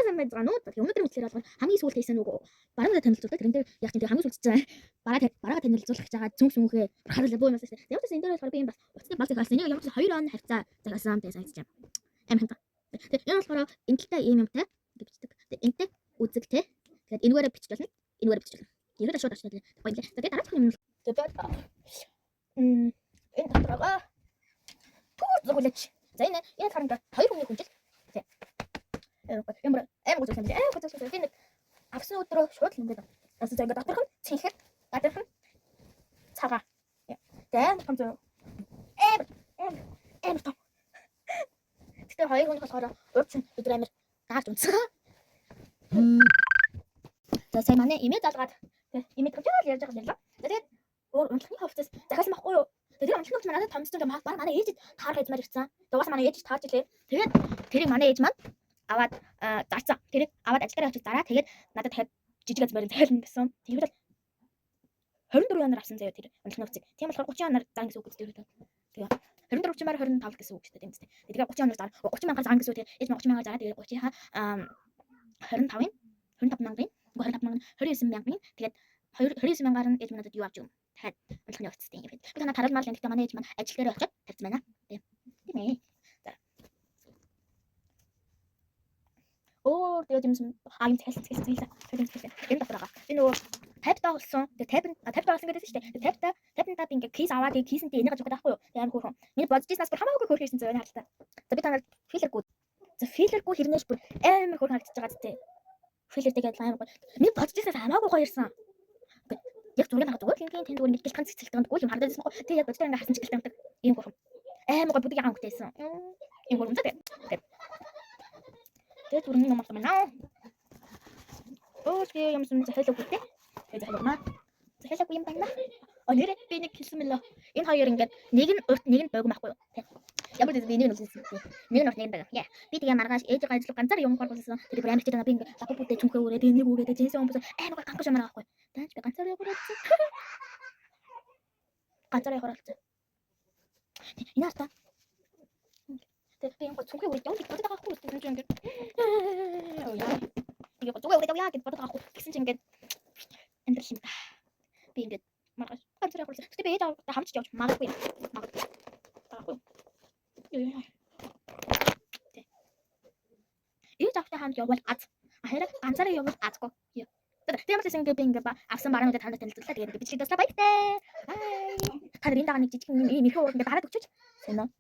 сайн байж байгаа нүү. Тэгээ өнөөдрийн үгээр бол хамгийн сүүлд хийсэн нөгөө баруун танилцуулдаг. Тэрэн дээр яг тийм хамгийн сүүлд чинь бараагаа танилцуулах гэж байгаа зүнх сүнхээ харуулж буу юм байна. Ямар ч энэ дээр болохоор би юм бас уцтай баг захиалсан. Нэг ямар ч 2 он харьцаа захиалсан тэгээ санагдаж байна. Аим хэмтэ. Тэгээ энэ болохоор энэтэй ийм юмтай гэж бичдэг. Тэгээ энэтэй үзэгтэй. Тэгээд энэгээр бичиж болно. Энэгээр бичиж болно. Ерөөдөө шууд очно тэгээ. Баярлалаа. Тэгээ дараачих юм. Тэгээд энэ дотороо туу зогуулаач. За энэ харангуй 2 хүний хүнжил. Тэг. Ямар гоо зүйл юм. Гоо зүйл тийм авсан өдрөө шууд л ингээд. Аса за ингээд доторх нь цэнхэр. Доторх нь цагаа. Тэг. Хамт эм тоо. Тэгээ 2 хүн болохоор урд чинь бид амар дааж унцсан. За сайн манай имэд залгаад имэд компьютер ярьж байгаа юм. Тэгээд өөр унтлахны хувцас захиалсан байхгүй юу? Тэгээд унтлахны хувцас манайд томцсон юм баг манай ээжид таарах гэж ирсэн. Дугаас манай ээж таарч илээ. Тэгээд тэрийг манай ээж маань аваад зарцсан. Тэрийг аваад ажилдаа очиж зараа. Тэгээд надад дахиад жижиг азмаар захиална гэсэн. Тэгээд бол 24 янаар авсан заяа тэр унтлахны хувцсыг. Тийм болохоор 30 янаар зан гэсэн үг гэж тэр. Тэгээд 24 30-аар 25 гэсэн үг шүү дээ тийм үстэй. Тэгээд 30 янаар зар 30 мянгаар зан гэсэн үг. Тэгээд ээж маань 30 мянгаар зараа. Тэгээд 30-ийнхаа 25-ын 25 мянган 29 мянган тэгээд 29 мянгаар нь ээж манайд юу авч өгнө. Дахиад унтлахны хувцастай юм. Би танаа таруулмаар л гэхдээ манай ээж маань ажил дээр очиод тавьсан байна. Тийм ээ. За. Оо тэгээд юм хаан цэлцэлцээ. Энэ дотороо. Би нөгөө 50 болсон. Тэгээд 50 болсон гэдэг шүү дээ. 50 би ингээ кейс аваад тэгээд кейсэнтэй энийг гаж өгөх байхгүй юу. Тэгээд амар хөөрхөн. Миний бодчихснаас бүр хамаагүй хөөрхөн хийсэн зөв хаалтаа. За би танаар филергүй. За филергүй хэрнээш бүр амар хөөрхөн харагдаж байгаа зү. Филертэй гэдэл амар гоё. Миний бодчихснаас хамаагүй гоё ирсэн. Яг зургийг хаа зүгээр тийм зүгээр нэг гэлтгэн цэцэлтэй гоо юм харагдаж байсан. Тэгээ яг бодтой ингээ харсан ч гэлтэй амтдаг. Ийм хөөрхөн. Амар гоё бүдэг ягаан хөхтэйсэн. Ийм хөөрхөн тэгээ. Тэгээд түрүүний юм байна. Окей, юм сүм захиалаагүй дээ. Тэгээд захиалаа. Захиалаагүй юм байна. Нэрээ би нэг хэлсэн мэлээ. Энэ хоёр ингээд нэг нь урт нэг нь богино байхгүй юу? Ямар ч би нэг нь үлсэн. Нэг нь урт нэг нь богино. Яа. Би тэгээ маргааш ээжээ ажил ганцаар юм хорголсон. Тэр бүр амар хичээд би ингээд лапу бүтээ чүнхээ өрөө би нэг үрээд жинсэн хүмүүс амар ганцаар юмараа байхгүй. Тааж би ганцаар явуулсан. Ганцаар явуулсан. Энэ хата. Тэгээд би ингээд чүнхээ өрөө явуулдаг бодож байгаа байхгүй юм ингээд. Оо яа. Би зүгээр өрөө яваа гэж бодож байгаа байхгүй. Тэгсэн чинь ингээд энэ юм. Би ингээд маргааш ганцаар явуулсан. Гэтэ би ээж хамтж явж магадгүй. Магадгүй. Ээж автай хамт явбал аз. Харин ганцаараа явбал азгүй. Тэгээд ямар ч ингэ би ингэ авсан баруун удаа танд танилцууллаа. Тэгээд бичлэг дуслаа баяртай. Бай. Та энэ дагаа нэг жижиг юм эрхээ уурд ингэ дараад өгчөөч. Сонь.